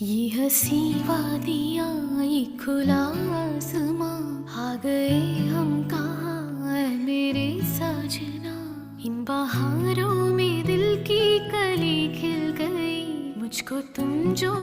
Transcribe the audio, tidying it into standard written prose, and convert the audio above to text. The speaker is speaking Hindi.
ये हंसी वादियाँ, ये खुला आसमां, आ गए हम कहाँ ऐ मेरे साजना। इन बहारों में दिल की कली खिल गई, मुझको तुम जो